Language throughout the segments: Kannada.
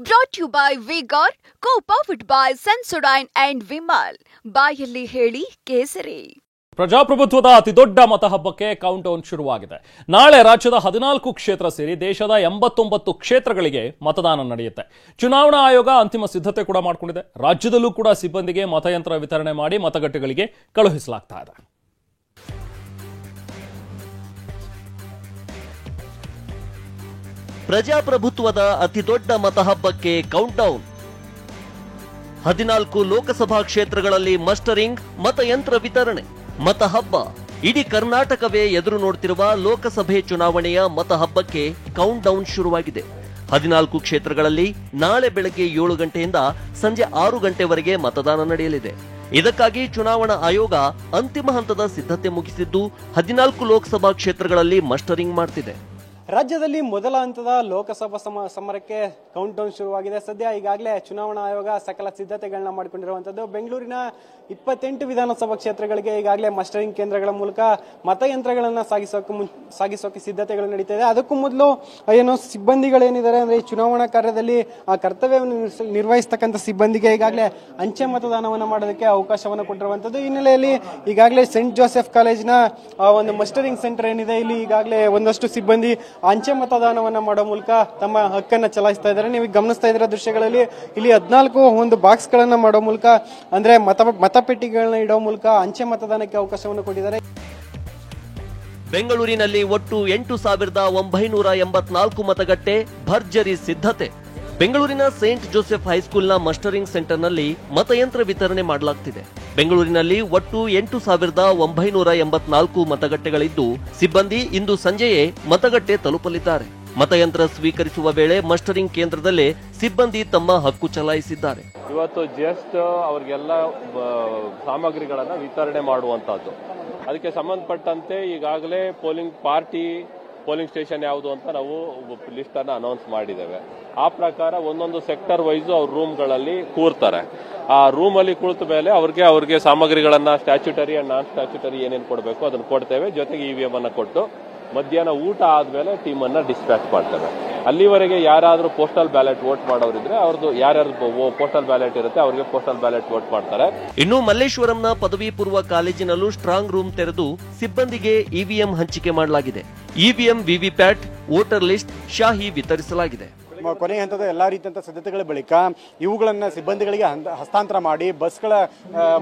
Brought to you by Vigor, co-powered by Sensodyne and Vimal. ಬಾಯಲ್ಲಿ ಹೇಳಿ ಕೇಸರಿ. ಪ್ರಜಾಪ್ರಭುತ್ವದ ಅತಿದೊಡ್ಡ ಮತಹಬ್ಬಕ್ಕೆ ಕೌಂಟ್ ಡೌನ್ ಶುರುವಾಗಿದೆ. ನಾಳೆ ರಾಜ್ಯದ 14 ಕ್ಷೇತ್ರ ಸೇರಿ ದೇಶದ 89 ಕ್ಷೇತ್ರಗಳಿಗೆ ಮತದಾನ ನಡೆಯುತ್ತೆ. ಚುನಾವಣಾ ಆಯೋಗ ಅಂತಿಮ ಸಿದ್ಧತೆ ಕೂಡ ಮಾಡಿಕೊಂಡಿದೆ. ರಾಜ್ಯದಲ್ಲೂ ಕೂಡ ಸಿಬ್ಬಂದಿಗೆ ಮತಯಂತ್ರ ವಿತರಣೆ ಮಾಡಿ ಮತಗಟ್ಟೆಗಳಿಗೆ ಕಳುಹಿಸಲಾಗ್ತಾ ಇದೆ. ಪ್ರಜಾಪ್ರಭುತ್ವದ ಅತಿದೊಡ್ಡ ಮತಹಬ್ಬಕ್ಕೆ ಕೌಂಟ್ ಡೌನ್. 14 ಲೋಕಸಭಾ ಕ್ಷೇತ್ರಗಳಲ್ಲಿ ಮಸ್ಟರಿಂಗ್, ಮತಯಂತ್ರ ವಿತರಣೆ. ಮತಹಬ್ಬ ಇಡೀ ಕರ್ನಾಟಕವೇ ಎದುರು ನೋಡ್ತಿರುವ ಲೋಕಸಭೆ ಚುನಾವಣೆಯ ಮತಹಬ್ಬಕ್ಕೆ ಕೌಂಟ್ ಡೌನ್ ಶುರುವಾಗಿದೆ. 14 ಕ್ಷೇತ್ರಗಳಲ್ಲಿ ನಾಳೆ ಬೆಳಗ್ಗೆ 7 ಗಂಟೆಯಿಂದ ಸಂಜೆ 6 ಗಂಟೆವರೆಗೆ ಮತದಾನ ನಡೆಯಲಿದೆ. ಇದಕ್ಕಾಗಿ ಚುನಾವಣಾ ಆಯೋಗ ಅಂತಿಮ ಹಂತದ ಸಿದ್ಧತೆ ಮುಗಿಸಿದ್ದು 14 ಲೋಕಸಭಾ ಕ್ಷೇತ್ರಗಳಲ್ಲಿ ಮಸ್ಟರಿಂಗ್ ಮಾಡ್ತಿದೆ. ರಾಜ್ಯದಲ್ಲಿ ಮೊದಲ ಹಂತದ ಲೋಕಸಭಾ ಸಮರಕ್ಕೆ ಕೌಂಟ್ ಡೌನ್ ಶುರುವಾಗಿದೆ. ಸದ್ಯ ಈಗಾಗಲೇ ಚುನಾವಣಾ ಆಯೋಗ ಸಕಲ ಸಿದ್ಧತೆಗಳನ್ನ ಮಾಡಿಕೊಂಡಿರುವಂತದ್ದು. ಬೆಂಗಳೂರಿನ 28 ವಿಧಾನಸಭಾ ಕ್ಷೇತ್ರಗಳಿಗೆ ಈಗಾಗಲೇ ಮಸ್ಟರಿಂಗ್ ಕೇಂದ್ರಗಳ ಮೂಲಕ ಮತಯಂತ್ರಗಳನ್ನ ಸಾಗಿಸೋಕೆ ಸಿದ್ಧತೆಗಳು ನಡೀತಾ ಇದೆ. ಅದಕ್ಕೂ ಮೊದಲು ಏನು ಸಿಬ್ಬಂದಿಗಳೇನಿದ್ದಾರೆ ಅಂದ್ರೆ ಈ ಚುನಾವಣಾ ಕಾರ್ಯದಲ್ಲಿ ಕರ್ತವ್ಯವನ್ನು ನಿರ್ವಹಿಸತಕ್ಕಂಥ ಸಿಬ್ಬಂದಿಗೆ ಈಗಾಗಲೇ ಅಂಚೆ ಮತದಾನವನ್ನು ಮಾಡೋದಕ್ಕೆ ಅವಕಾಶವನ್ನು ಕೊಟ್ಟಿರುವಂತದ್ದು. ಈ ಹಿನ್ನೆಲೆಯಲ್ಲಿ ಈಗಾಗಲೇ ಸೆಂಟ್ ಜೋಸೆಫ್ ಕಾಲೇಜಿನ ಒಂದು ಮಸ್ಟರಿಂಗ್ ಸೆಂಟರ್ ಏನಿದೆ, ಇಲ್ಲಿ ಈಗಾಗಲೇ ಒಂದಷ್ಟು ಸಿಬ್ಬಂದಿ ಅಂಚೆ ಮತದಾನವನ್ನ ಮಾಡೋ ಮೂಲಕ ತಮ್ಮ ಹಕ್ಕನ್ನ ಚಲಾಯಿಸ್ತಾ ಇದ್ದಾರೆ. ನೀವು ಗಮನಿಸ್ತಾ ಇದ್ದೀರಾ ದೃಶ್ಯಗಳಲ್ಲಿ, ಇಲ್ಲಿ 14 ಒಂದು ಬಾಕ್ಸ್ ಗಳನ್ನ ಮಾಡೋ ಮೂಲಕ ಅಂದ್ರೆ ಮತಪೆಟ್ಟಿಗೆಗಳನ್ನ ಇಡೋ ಮೂಲಕ ಅಂಚೆ ಮತದಾನಕ್ಕೆ ಅವಕಾಶವನ್ನು ಕೊಟ್ಟಿದ್ದಾರೆ. ಬೆಂಗಳೂರಿನಲ್ಲಿ ಒಟ್ಟು 8,984 ಮತಗಟ್ಟೆ, ಭರ್ಜರಿ ಸಿದ್ಧತೆ. ಬೆಂಗಳೂರಿನ ಸೇಂಟ್ ಜೋಸೆಫ್ ಹೈಸ್ಕೂಲ್ನ ಮಸ್ಟರಿಂಗ್ ಸೆಂಟರ್ನಲ್ಲಿ ಮತಯಂತ್ರ ವಿತರಣೆ ಮಾಡಲಾಗ್ತಿದೆ. ಬೆಂಗಳೂರಿನಲ್ಲಿ ಒಟ್ಟು 8,984 ಮತಗಟ್ಟೆಗಳಿದ್ದು, ಸಿಬ್ಬಂದಿ ಇಂದು ಸಂಜೆಯೇ ಮತಗಟ್ಟೆ ತಲುಪಲಿದ್ದಾರೆ. ಮತಯಂತ್ರ ಸ್ವೀಕರಿಸುವ ವೇಳೆ ಮಸ್ಟರಿಂಗ್ ಕೇಂದ್ರದಲ್ಲೇ ಸಿಬ್ಬಂದಿ ತಮ್ಮ ಹಕ್ಕು ಚಲಾಯಿಸಿದ್ದಾರೆ. ಇವತ್ತು ಜಸ್ಟ್ ಅವರಿಗೆಲ್ಲ ಸಾಮಗ್ರಿಗಳನ್ನು ವಿತರಣೆ ಮಾಡುವಂತಹದ್ದು. ಅದಕ್ಕೆ ಸಂಬಂಧಪಟ್ಟಂತೆ ಈಗಾಗಲೇ ಪೋಲಿಂಗ್ ಸ್ಟೇಷನ್ ಯಾವುದು ಅಂತ ನಾವು ಲಿಸ್ಟ್ ಅನ್ನು ಅನೌನ್ಸ್ ಮಾಡಿದ್ದೇವೆ. ಆ ಪ್ರಕಾರ ಒಂದೊಂದು ಸೆಕ್ಟರ್ ವೈಸ್ ಅವ್ರ ರೂಮ್ಗಳಲ್ಲಿ ಕೂರ್ತಾರೆ. ಆ ರೂಮ್ ಅಲ್ಲಿ ಕುಳಿತ ಮೇಲೆ ಅವ್ರಿಗೆ ಸಾಮಗ್ರಿಗಳನ್ನ ಸ್ಟ್ಯಾಚ್ಯುಟರಿ ಅಂಡ್ ನಾನ್ ಸ್ಟ್ಯಾಚ್ಯುಟರಿ ಏನೇನು ಕೊಡಬೇಕು ಅದನ್ನು ಕೊಡ್ತೇವೆ. ಜೊತೆಗೆ EVM ಅನ್ನ ಕೊಟ್ಟು ಮಧ್ಯಾಹ್ನ ಊಟ ಆದ್ಮೇಲೆ ಟೀಮ್ ಅನ್ನ ಡಿಸ್ಪ್ಯಾಚ್ ಮಾಡ್ತೇವೆ. ಅಲ್ಲಿವರೆಗೆ ಯಾರಾದ್ರೂ ಪೋಸ್ಟಲ್ ಬ್ಯಾಲೆಟ್ ವೋಟ್ ಮಾಡೋರಿದ್ರೆ ಅವ್ರದ್ದು ಯಾರ್ಯಾರು ಪೋಸ್ಟಲ್ ಬ್ಯಾಲೆಟ್ ಇರುತ್ತೆ ಅವ್ರಿಗೆ ಪೋಸ್ಟಲ್ ಬ್ಯಾಲೆಟ್ ವೋಟ್ ಮಾಡ್ತಾರೆ. ಇನ್ನು ಮಲ್ಲೇಶ್ವರಂನ ಪದವಿ ಪೂರ್ವ ಕಾಲೇಜಿನಲ್ಲೂ ಸ್ಟ್ರಾಂಗ್ ರೂಮ್ ತೆರೆದು ಸಿಬ್ಬಂದಿಗೆ EVM ಹಂಚಿಕೆ ಮಾಡಲಾಗಿದೆ. EVM, ವಿವಿಪ್ಯಾಟ್, ವೋಟರ್ ಲಿಸ್ಟ್, ಶಾಹಿ ವಿತರಿಸಲಾಗಿದೆ. ಕೊನೆಯ ಹಂತದ ಎಲ್ಲಾ ರೀತಿಯಂತ ಸಿದ್ಧತೆಗಳ ಬಳಿಕ ಇವುಗಳನ್ನ ಸಿಬ್ಬಂದಿಗಳಿಗೆ ಹಸ್ತಾಂತರ ಮಾಡಿ ಬಸ್ಗಳ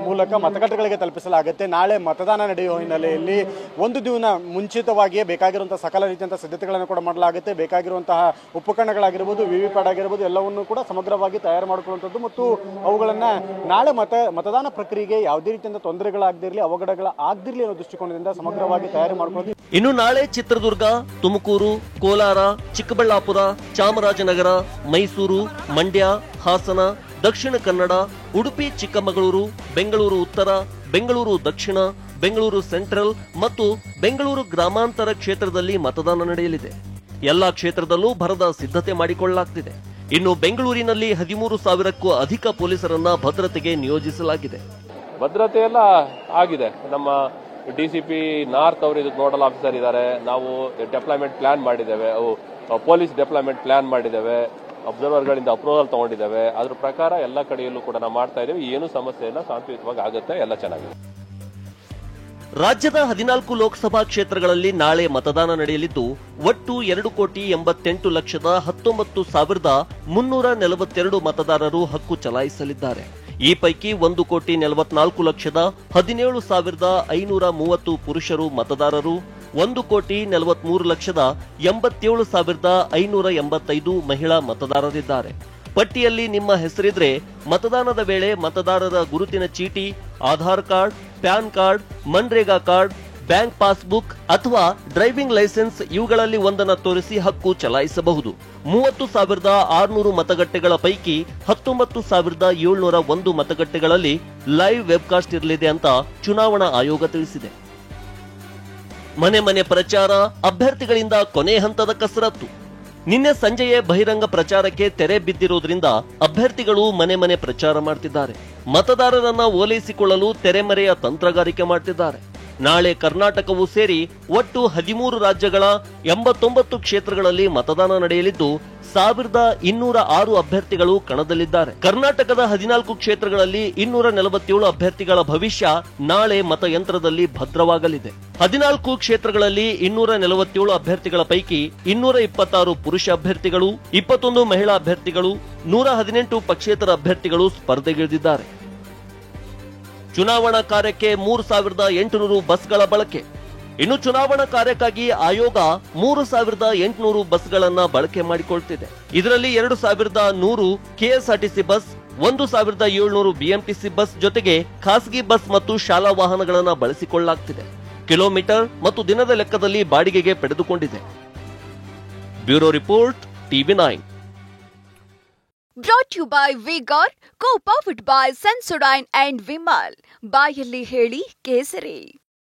ಮೂಲಕ ಮತಗಟ್ಟೆಗಳಿಗೆ ತಲುಪಿಸಲಾಗುತ್ತೆ. ನಾಳೆ ಮತದಾನ ನಡೆಯುವ ಹಿನ್ನೆಲೆಯಲ್ಲಿ ಒಂದು ದಿನ ಮುಂಚಿತವಾಗಿಯೇ ಬೇಕಾಗಿರುವಂತಹ ಸಕಲ ರೀತಿಯಂತ ಸಿದ್ಧತೆಗಳನ್ನು ಕೂಡ ಮಾಡಲಾಗುತ್ತೆ. ಬೇಕಾಗಿರುವಂತಹ ಉಪಕರಣಗಳಾಗಿರ್ಬೋದು, ವಿವಿಪ್ಯಾಟ್ ಆಗಿರ್ಬೋದು, ಎಲ್ಲವನ್ನೂ ಕೂಡ ಸಮಗ್ರವಾಗಿ ತಯಾರು ಮಾಡಿಕೊಳ್ಳುವಂಥದ್ದು ಮತ್ತು ಅವುಗಳನ್ನ ನಾಳೆ ಮತದಾನ ಪ್ರಕ್ರಿಯೆಗೆ ಯಾವುದೇ ರೀತಿಯಿಂದ ತೊಂದರೆಗಳಾಗದಿರಲಿ, ಅವಘಡಗಳಾಗದಿರಲಿ ಅನ್ನೋ ದೃಷ್ಟಿಕೋನದಿಂದ ಸಮಗ್ರವಾಗಿ ತಯಾರಿ ಮಾಡಿಕೊಳ್ಳೋದು. ಇನ್ನು ನಾಳೆ ಚಿತ್ರದುರ್ಗ, ತುಮಕೂರು, ಕೋಲಾರ, ಚಿಕ್ಕಬಳ್ಳಾಪುರ, ಚಾಮರಾಜನಗರ, ಮೈಸೂರು, ಮಂಡ್ಯ, ಹಾಸನ, ದಕ್ಷಿಣ ಕನ್ನಡ, ಉಡುಪಿ, ಚಿಕ್ಕಮಗಳೂರು, ಬೆಂಗಳೂರು ಉತ್ತರ, ಬೆಂಗಳೂರು ದಕ್ಷಿಣ, ಬೆಂಗಳೂರು ಸೆಂಟ್ರಲ್ ಮತ್ತು ಬೆಂಗಳೂರು ಗ್ರಾಮಾಂತರ ಕ್ಷೇತ್ರದಲ್ಲಿ ಮತದಾನ ನಡೆಯಲಿದೆ. ಎಲ್ಲಾ ಕ್ಷೇತ್ರದಲ್ಲೂ ಭರದ ಸಿದ್ಧತೆ ಮಾಡಿಕೊಳ್ಳಲಾಗ್ತಿದೆ. ಇನ್ನು ಬೆಂಗಳೂರಿನಲ್ಲಿ 13,000ಕ್ಕೂ ಅಧಿಕ ಪೊಲೀಸರನ್ನ ಭದ್ರತೆಗೆ ನಿಯೋಜಿಸಲಾಗಿದೆ. ಭದ್ರತೆ ಎಲ್ಲ ಆಗಿದೆ. ನಮ್ಮ DCP ನಾರ್ತ್ ಅವರು ಇದಕ್ಕೆ ನೋಡಲ್ ಆಫೀಸರ್ ಇದ್ದಾರೆ. ನಾವು ಡೆಪ್ಲಾಯ್ಮೆಂಟ್ ಪ್ಲಾನ್ ಮಾಡಿದ್ದೇವೆ, ಪೊಲೀಸ್ ಡೆಪ್ಲಾಯ್ಮೆಂಟ್ ಪ್ಲಾನ್ ಮಾಡಿದ್ದೇವೆ, ಅಬ್ಸರ್ವರ್ಗಳಿಂದ ಅಪ್ರೂವಲ್ ತಗೊಂಡಿದ್ದೇವೆ. ಅದ್ರ ಪ್ರಕಾರ ಎಲ್ಲ ಕಡೆಯಲ್ಲೂ ಕೂಡ ನಾವು ಮಾಡ್ತಾ ಇದ್ದೇವೆ. ಏನು ಸಮಸ್ಯೆ ಇಲ್ಲ, ಶಾಂತಿಯುತವಾಗಿ ಆಗುತ್ತೆ, ಎಲ್ಲ ಚೆನ್ನಾಗಿದೆ. ರಾಜ್ಯದ 14 ಲೋಕಸಭಾ ಕ್ಷೇತ್ರಗಳಲ್ಲಿ ನಾಳೆ ಮತದಾನ ನಡೆಯಲಿದ್ದು, ಒಟ್ಟು 2,88,19,342 ಮತದಾರರು ಹಕ್ಕು ಚಲಾಯಿಸಲಿದ್ದಾರೆ. ಈ ಪೈಕಿ 1,44,17,530 ಪುರುಷರು ಮತದಾರರು, 1,43,87,585 ಮಹಿಳಾ ಮತದಾರರಿದ್ದಾರೆ. ಪಟ್ಟಿಯಲ್ಲಿ ನಿಮ್ಮ ಹೆಸರಿದ್ರೆ ಮತದಾನದ ವೇಳೆ ಮತದಾರರ ಗುರುತಿನ ಚೀಟಿ, Aadhaar card, PAN card, MNREGA card, bank passbook ಅಥವಾ ಡ್ರೈವಿಂಗ್ ಲೈಸೆನ್ಸ್ ಇವುಗಳಲ್ಲಿ ಒಂದನ್ನು ತೋರಿಸಿ ಹಕ್ಕು ಚಲಾಯಿಸಬಹುದು. 30,600 ಮತಗಟ್ಟೆಗಳ ಪೈಕಿ 19,701 ಮತಗಟ್ಟೆಗಳಲ್ಲಿ ಲೈವ್ ವೆಬ್ಕಾಸ್ಟ್ ಇರಲಿದೆ ಅಂತ ಚುನಾವಣಾ ಆಯೋಗ ತಿಳಿಸಿದೆ. ಮನೆ ಪ್ರಚಾರ, ಅಭ್ಯರ್ಥಿಗಳಿಂದ ಕೊನೆ ಹಂತದ ಕಸರತ್ತು. ನಿನ್ನೆ ಸಂಜೆಯೇ ಬಹಿರಂಗ ಪ್ರಚಾರಕ್ಕೆ ತೆರೆ ಬಿದ್ದಿರೋದ್ರಿಂದ ಅಭ್ಯರ್ಥಿಗಳು ಮನೆ ಪ್ರಚಾರ ಮಾಡ್ತಿದ್ದಾರೆ. ಮತದಾರರನ್ನ ಓಲೈಸಿಕೊಳ್ಳಲು ತೆರೆಮರೆಯ ತಂತ್ರಗಾರಿಕೆ ಮಾಡ್ತಿದ್ದಾರೆ. ನಾಳೆ ಕರ್ನಾಟಕವೂ ಸೇರಿ ಒಟ್ಟು 13 ರಾಜ್ಯಗಳ 89 ಕ್ಷೇತ್ರಗಳಲ್ಲಿ ಮತದಾನ ನಡೆಯಲಿದ್ದು 1206 ಅಭ್ಯರ್ಥಿಗಳು ಕಣದಲ್ಲಿದ್ದಾರೆ. ಕರ್ನಾಟಕದ 14 ಕ್ಷೇತ್ರಗಳಲ್ಲಿ 247 ಅಭ್ಯರ್ಥಿಗಳ ಭವಿಷ್ಯ ನಾಳೆ ಮತಯಂತ್ರದಲ್ಲಿ ಭದ್ರವಾಗಲಿದೆ. 14 ಕ್ಷೇತ್ರಗಳಲ್ಲಿ 247 ಅಭ್ಯರ್ಥಿಗಳ ಪೈಕಿ 226 ಪುರುಷ ಅಭ್ಯರ್ಥಿಗಳು, 21 ಮಹಿಳಾ ಅಭ್ಯರ್ಥಿಗಳು, 118 ಪಕ್ಷೇತರ ಅಭ್ಯರ್ಥಿಗಳು ಸ್ಪರ್ಧೆಗಿಳಿದಿದ್ದಾರೆ. ಚುನಾವಣಾ ಕಾರ್ಯಕ್ಕೆ 3800 ಬಸ್ಗಳ ಬಳಕೆ. ಇನ್ನು ಚುನಾವಣಾ ಕಾರ್ಯಕ್ಕಾಗಿ ಆಯೋಗ 3800 ಬಸ್ಗಳನ್ನ ಬಳಕೆ ಮಾಡಿಕೊಳ್ತಿದೆ. ಇದರಲ್ಲಿ 2100 ಕೆಎಸ್ಆರ್ಟಿಸಿ ಬಸ್, 1700 ಬಿಎಂಟಿಸಿ ಬಸ್ ಜೊತೆಗೆ ಖಾಸಗಿ ಬಸ್ ಮತ್ತು ಶಾಲಾ ವಾಹನಗಳನ್ನ ಬಳಸಿಕೊಳ್ಳಲಾಗ್ತಿದೆ. ಕಿಲೋಮೀಟರ್ ಮತ್ತು ದಿನದ ಲೆಕ್ಕದಲ್ಲಿ ಬಾಡಿಗೆಗೆ ಪಡೆದುಕೊಂಡಿದೆ. Bureau report, TV9. Brought you by Vigor, co-powered by Sensodyne and Vimal. ಬಾಯಲ್ಲಿ ಹೇಳಿ ಕೇಸರಿ.